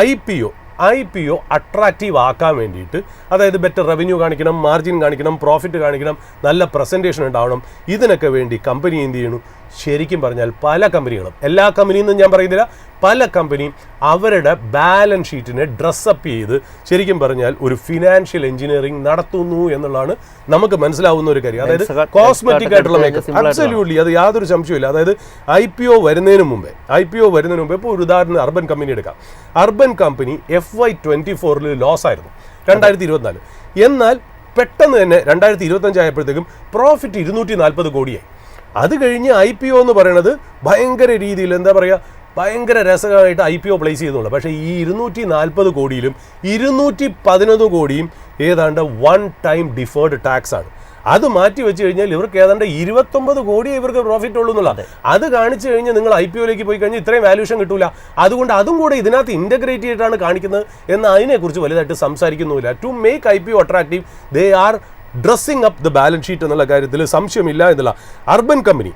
IPO attractive ആക്കാൻ വേണ്ടിയിട്ട്, അതായത് ബെറ്റർ റവന്യൂ കാണിക്കണം, മാർജിൻ കാണിക്കണം, പ്രോഫിറ്റ് കാണിക്കണം, നല്ല പ്രസൻറ്റേഷൻ ഉണ്ടാവണം. ഇതിനൊക്കെ വേണ്ടി കമ്പനി എന്ത് ചെയ്യണം? ശരിക്കും പറഞ്ഞാൽ പല കമ്പനികളും, എല്ലാ കമ്പനിയെന്നും ഞാൻ പറയുന്നില്ല, പല കമ്പനിയും അവരുടെ ബാലൻസ് ഷീറ്റിനെ ഡ്രസ്സപ്പ് ചെയ്ത് ശരിക്കും പറഞ്ഞാൽ ഒരു ഫിനാൻഷ്യൽ എഞ്ചിനീയറിംഗ് നടത്തുന്നു എന്നുള്ളതാണ് നമുക്ക് മനസ്സിലാവുന്ന ഒരു കാര്യം. അതായത് കോസ്മെറ്റിക് ആയിട്ടുള്ള മേക്കപ്പ്, അബ്സല്യൂട്ട്ലി, അത് യാതൊരു സംശയമില്ല. അതായത് IPO വരുന്നതിന് മുമ്പേ ഇപ്പോൾ ഒരു ഉദാഹരണം അർബൻ കമ്പനി എടുക്കാം. അർബൻ കമ്പനി FY24 ലോസ് ആയിരുന്നു 2024. എന്നാൽ പെട്ടെന്ന് തന്നെ 2025 ആയപ്പോഴത്തേക്കും പ്രോഫിറ്റ് 240 കോടിയായി. അത് കഴിഞ്ഞ് IPO എന്ന് പറയുന്നത് ഭയങ്കര രീതിയിൽ എന്താ പറയുക, ഭയങ്കര രസകരമായിട്ട് IPO പ്ലേസ് ചെയ്യുന്നുള്ളൂ. പക്ഷേ ഈ 240 കോടിയിലും 211 കോടിയും ഏതാണ്ട് വൺ ടൈം ഡിഫേർഡ് ടാക്സ് ആണ്. അത് മാറ്റി വെച്ച് കഴിഞ്ഞാൽ ഇവർക്ക് ഏതാണ്ട് 29 കോടിയേ ഇവർക്ക് പ്രോഫിറ്റ് ഉള്ളൂ എന്നുള്ള. അത് കാണിച്ചു കഴിഞ്ഞാൽ നിങ്ങൾ IPOയിലേക്ക് പോയി കഴിഞ്ഞാൽ ഇത്രയും വാല്യൂഷൻ കിട്ടൂല. അതുകൊണ്ട് അതും കൂടെ ഇതിനകത്ത് ഇൻ്റഗ്രേറ്റ് ചെയ്തിട്ടാണ് കാണിക്കുന്നത് എന്ന് അതിനെക്കുറിച്ച് വലുതായിട്ട് സംസാരിക്കുന്നുമില്ല. To make IPO attractive they are dressing up the balance sheet എന്നുള്ള കാര്യത്തിൽ സംശയമില്ല എന്നുള്ള. അർബൻ കമ്പനി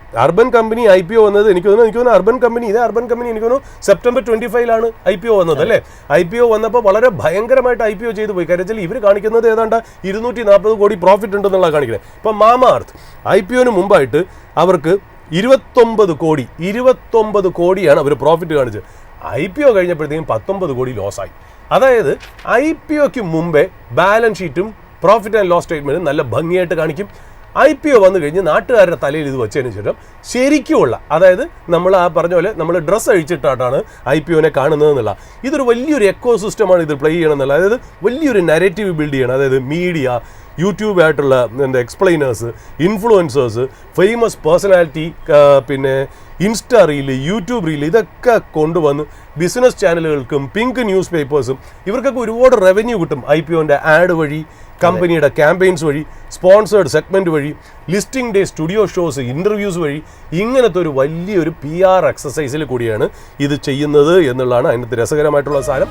IPO വന്നത് എനിക്ക് തോന്നുന്നു അർബൻ കമ്പനി എനിക്ക് തോന്നുന്നു സെപ്റ്റംബർ 25 IPO വന്നത് അല്ലേ. IPO വന്നപ്പോൾ വളരെ ഭയങ്കരമായിട്ട് IPO ചെയ്തു പോയി. കാര്യം ഇവർ കാണിക്കുന്നത് ഏതാണ്ട് 240 കോടി പ്രോഫിറ്റ് ഉണ്ടെന്നുള്ള കാണിക്കുന്നത്. ഇപ്പം മാമാഅർത്ത് IPOന് മുമ്പായിട്ട് അവർക്ക് 29 കോടിയാണ് അവർ പ്രോഫിറ്റ് കാണിച്ചത്. IPO കഴിഞ്ഞപ്പോഴത്തേക്കും 19 കോടി ലോസായി. അതായത് IPOയ്ക്ക് മുമ്പേ ബാലൻസ് ഷീറ്റും പ്രോഫിറ്റ് ആൻഡ് ലോസ് സ്റ്റേറ്റ്മെൻറ്റ് നല്ല ഭംഗിയായിട്ട് കാണിക്കും. IPO വന്നു കഴിഞ്ഞ് നാട്ടുകാരുടെ തലയിൽ ഇത് വെച്ചതിന് ശേഷം ശരിക്കുമുള്ള, അതായത് നമ്മൾ ആ പറഞ്ഞ പോലെ നമ്മൾ ഡ്രസ്സ് അഴിച്ചിട്ടാണ് IPOനെ കാണുന്നത് എന്നുള്ള. ഇതൊരു വലിയൊരു എക്കോ സിസ്റ്റമാണ് ഇത് പ്ലേ ചെയ്യണം എന്നുള്ള. അതായത് വലിയൊരു നരേറ്റീവ് ബിൽഡ് ചെയ്യണം. അതായത് മീഡിയ, യൂട്യൂബ് ആയിട്ടുള്ള എക്സ്പ്ലെയിനേഴ്സ്, ഇൻഫ്ലുവൻസേഴ്സ്, ഫേമസ് പേഴ്സണാലിറ്റി, പിന്നെ ഇൻസ്റ്റാ റീല്, യൂട്യൂബ് റീല്, ഇതൊക്കെ കൊണ്ടുവന്ന് ബിസിനസ് ചാനലുകൾക്കും പിങ്ക് ന്യൂസ് പേപ്പേഴ്സും ഇവർക്കൊക്കെ ഒരുപാട് റവന്യൂ കിട്ടും. IPOൻ്റെ ആഡ് വഴി, കമ്പനിയുടെ ക്യാമ്പയിൻസ് വഴി, സ്പോൺസേർഡ് സെഗ്മെൻറ്റ് വഴി, listing day studio shows, interviews വഴി, ഇങ്ങനത്തെ ഒരു വലിയൊരു PR എക്സസൈസിൽ കൂടിയാണ് ഇത് ചെയ്യുന്നത് എന്നുള്ളതാണ് അതിനകത്ത് രസകരമായിട്ടുള്ള സാധനം.